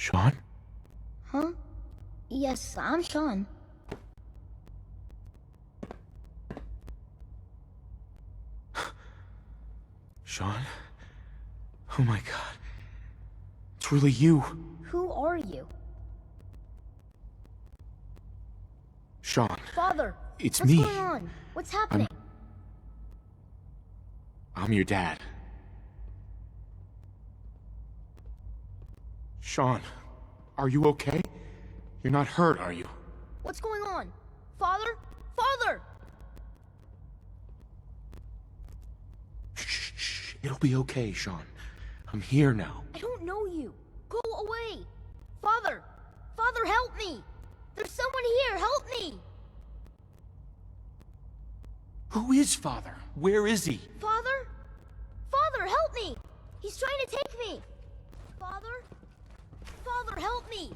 Sean? Huh? Yes, I'm Sean. Sean? Oh my god. It's really you. Who are you? Sean. Father! It's What's me. going on? What's happening? I'm your dad. Sean, are you okay? You're not hurt, are you? What's going on? Father? Father! Shh. It'll be okay, Sean. I'm here now. I don't know you. Go away. Father! Father, help me! There's someone here, help me! Who is Father? Where is he? Father? Father, help me! He's trying to take me! Father? Father, help me!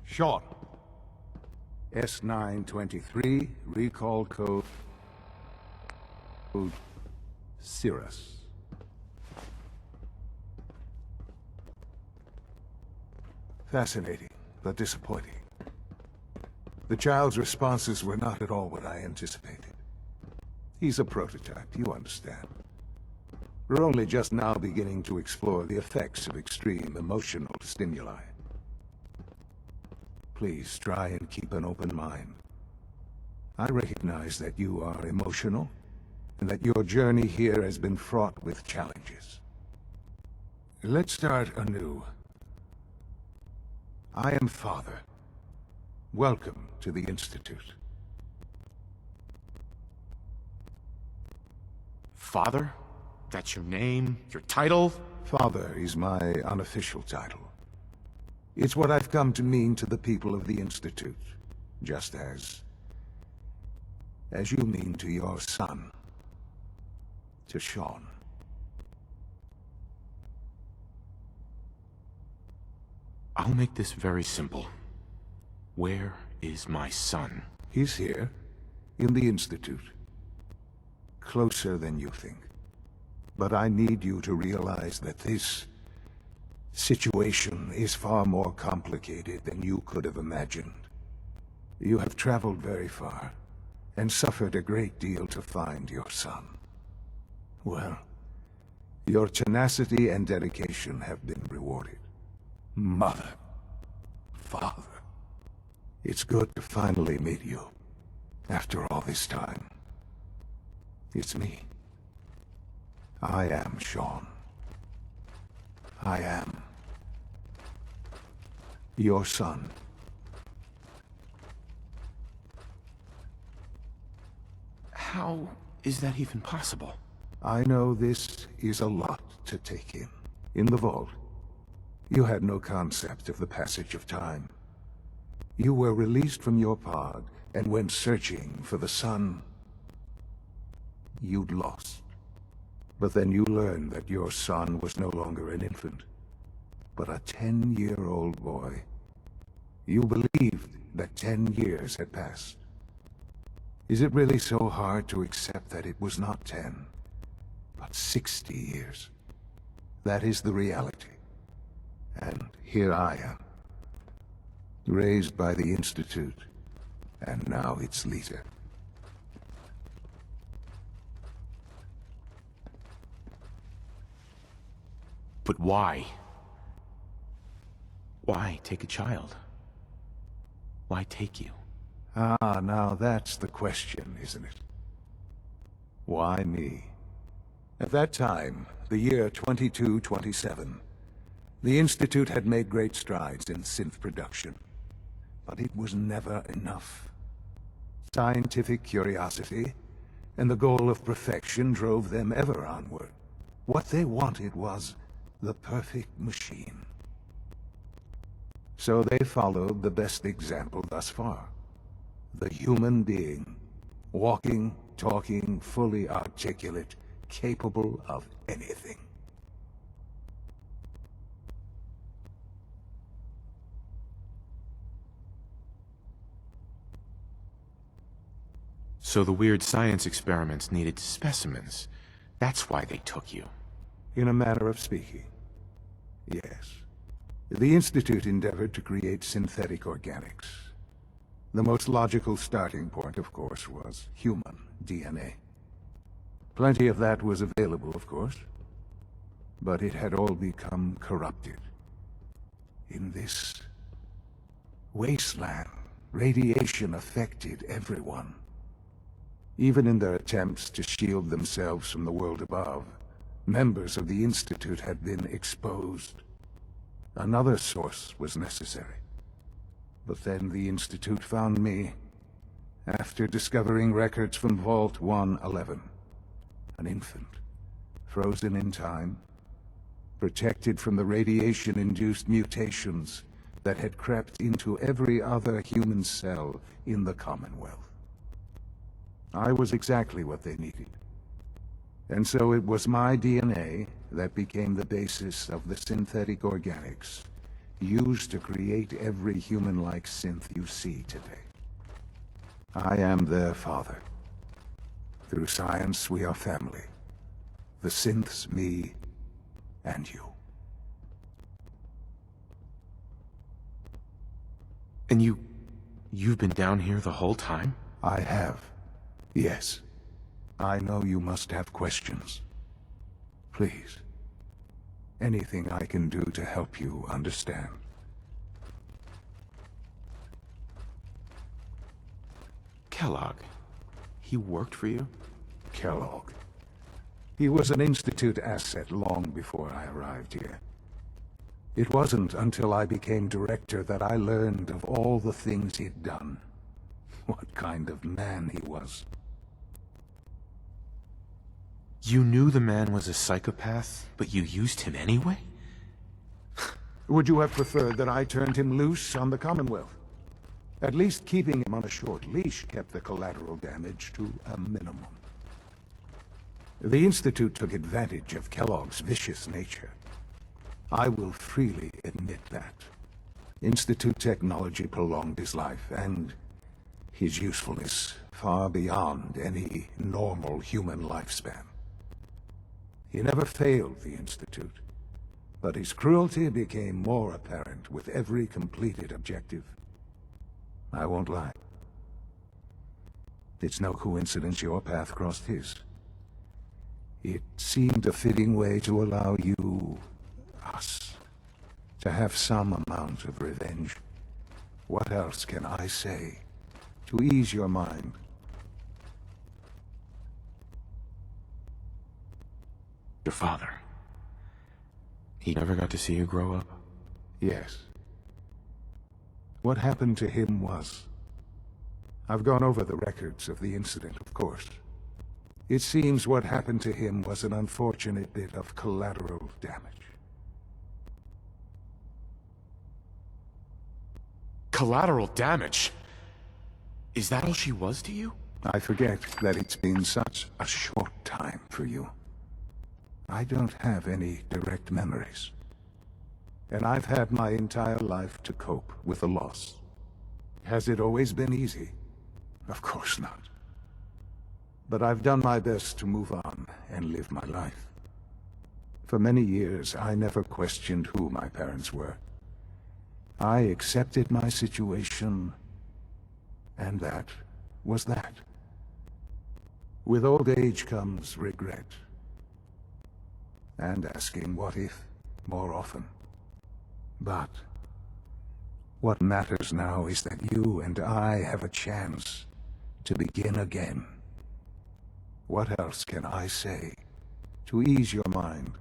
Sean. S923, recall code... Cirrus. Fascinating, but disappointing. The child's responses were not at all what I anticipated. He's a prototype, you understand. We're only just now beginning to explore the effects of extreme emotional stimuli. Please try and keep an open mind. I recognize that you are emotional, and that your journey here has been fraught with challenges. Let's start anew. I am Father. Welcome to the Institute. Father? That's your name? Your title? Father is my unofficial title. It's what I've come to mean to the people of the Institute, just as you mean to your son, to Sean. I'll make this very simple. Where is my son? He's here, in the Institute. Closer than you think. But I need you to realize that this situation is far more complicated than you could have imagined. You have traveled very far, and suffered a great deal to find your son. Well, your tenacity and dedication have been rewarded. Mother, Father, it's good to finally meet you, after all this time. It's me. I am Sean. I am your son. How is that even possible? I know this is a lot to take in. In the vault, you had no concept of the passage of time. You were released from your pod and went searching for the son you'd lost. But then you learned that your son was no longer an infant, but a 10-year-old boy. You believed that 10 years had passed. Is it really so hard to accept that it was not 10, but 60 years? That is the reality. And here I am, raised by the Institute, and now its leader. But why? Why take a child? Why take you? Ah, now that's the question, isn't it? Why me? At that time, the year 2227, the Institute had made great strides in synth production. But it was never enough. Scientific curiosity and the goal of perfection drove them ever onward. What they wanted was the perfect machine. So they followed the best example thus far. The human being, walking, talking, fully articulate, capable of anything. So the weird science experiments needed specimens. That's why they took you. In a manner of speaking, yes. The Institute endeavored to create synthetic organics. The most logical starting point, of course, was human DNA. Plenty of that was available, of course, but it had all become corrupted. In this wasteland, radiation affected everyone. Even in their attempts to shield themselves from the world above, members of the Institute had been exposed. Another source was necessary. But then the Institute found me, after discovering records from Vault 111. An infant, frozen in time, protected from the radiation-induced mutations that had crept into every other human cell in the Commonwealth. I was exactly what they needed. And so it was my DNA that became the basis of the synthetic organics used to create every human-like synth you see today. I am their father. Through science, we are family. The synths, me, and you. And you've been down here the whole time? I have. Yes. I know you must have questions. Please. Anything I can do to help you understand. Kellogg. He worked for you? Kellogg. He was an Institute asset long before I arrived here. It wasn't until I became director that I learned of all the things he'd done. What kind of man he was. You knew the man was a psychopath, but you used him anyway? Would you have preferred that I turned him loose on the Commonwealth? At least keeping him on a short leash kept the collateral damage to a minimum. The Institute took advantage of Kellogg's vicious nature. I will freely admit that. Institute technology prolonged his life, and his usefulness far beyond any normal human lifespan. He never failed the Institute, but his cruelty became more apparent with every completed objective. I won't lie. It's no coincidence your path crossed his. It seemed a fitting way to allow you, us, to have some amount of revenge. What else can I say to ease your mind? Your father. He never got to see you grow up? Yes. What happened to him was... I've gone over the records of the incident, of course. It seems what happened to him was an unfortunate bit of collateral damage. Collateral damage? Is that all she was to you? I forget that it's been such a short time for you. I don't have any direct memories. And I've had my entire life to cope with the loss. Has it always been easy? Of course not. But I've done my best to move on and live my life. For many years, I never questioned who my parents were. I accepted my situation, and that was that. With old age comes regret. And asking what if more often. But what matters now is that you and I have a chance to begin again. What else can I say to ease your mind.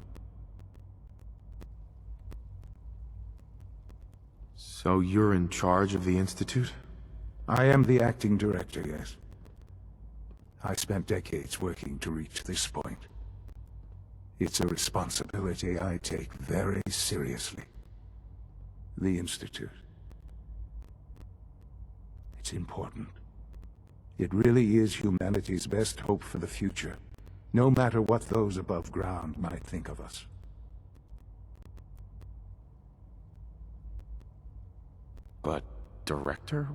So you're in charge of the Institute? I am the acting director, yes. I spent decades working to reach this point. It's a responsibility I take very seriously. The Institute. It's important. It really is humanity's best hope for the future, no matter what those above ground might think of us. But, Director?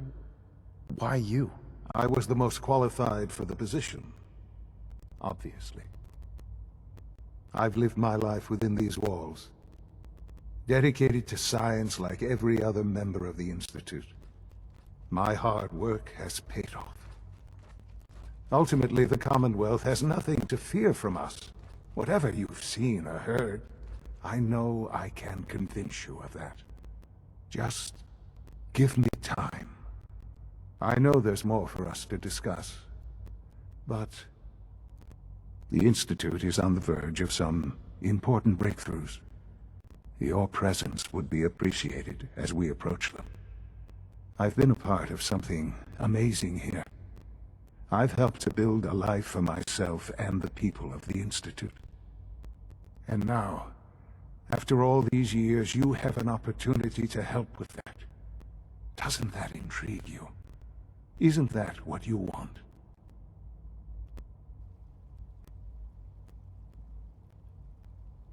Why you? I was the most qualified for the position, obviously. I've lived my life within these walls, dedicated to science like every other member of the Institute. My hard work has paid off. Ultimately, the Commonwealth has nothing to fear from us. Whatever you've seen or heard, I know I can convince you of that. Just give me time. I know there's more for us to discuss, but the Institute is on the verge of some important breakthroughs. Your presence would be appreciated as we approach them. I've been a part of something amazing here. I've helped to build a life for myself and the people of the Institute. And now, after all these years, you have an opportunity to help with that. Doesn't that intrigue you? Isn't that what you want?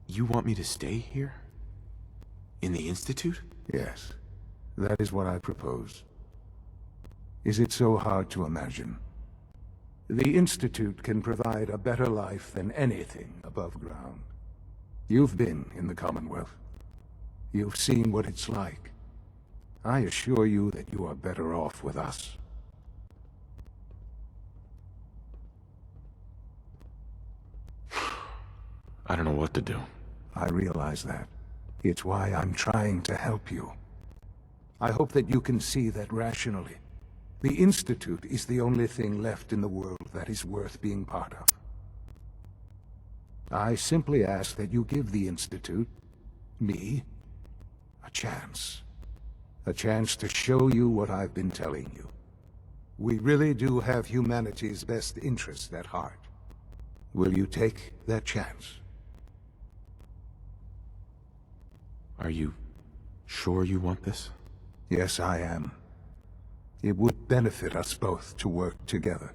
You want me to stay here? In the Institute? Yes, that is what I propose. Is it so hard to imagine? The Institute can provide a better life than anything above ground. You've been in the Commonwealth. You've seen what it's like. I assure you that you are better off with us. I don't know what to do. I realize that. It's why I'm trying to help you. I hope that you can see that rationally. The Institute is the only thing left in the world that is worth being part of. I simply ask that you give the Institute, me, a chance. A chance to show you what I've been telling you. We really do have humanity's best interest at heart. Will you take that chance? Are you sure you want this? Yes, I am. It would benefit us both to work together.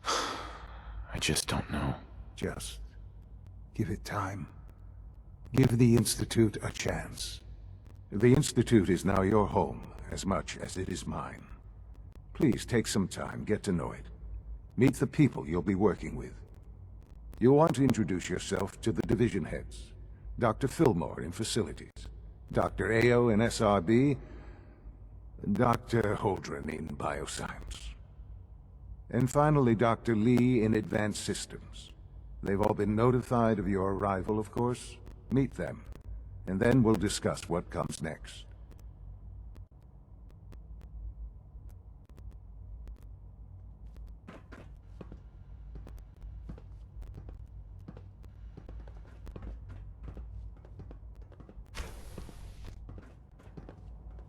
I just don't know. Just give it time. Give the Institute a chance. The Institute is now your home as much as it is mine. Please take some time, get to know it. Meet the people you'll be working with. You'll want to introduce yourself to the division heads. Dr. Fillmore in Facilities, Dr. Ayo in SRB, Dr. Holdren in Bioscience. And finally, Dr. Lee in Advanced Systems. They've all been notified of your arrival, of course. Meet them, and then we'll discuss what comes next.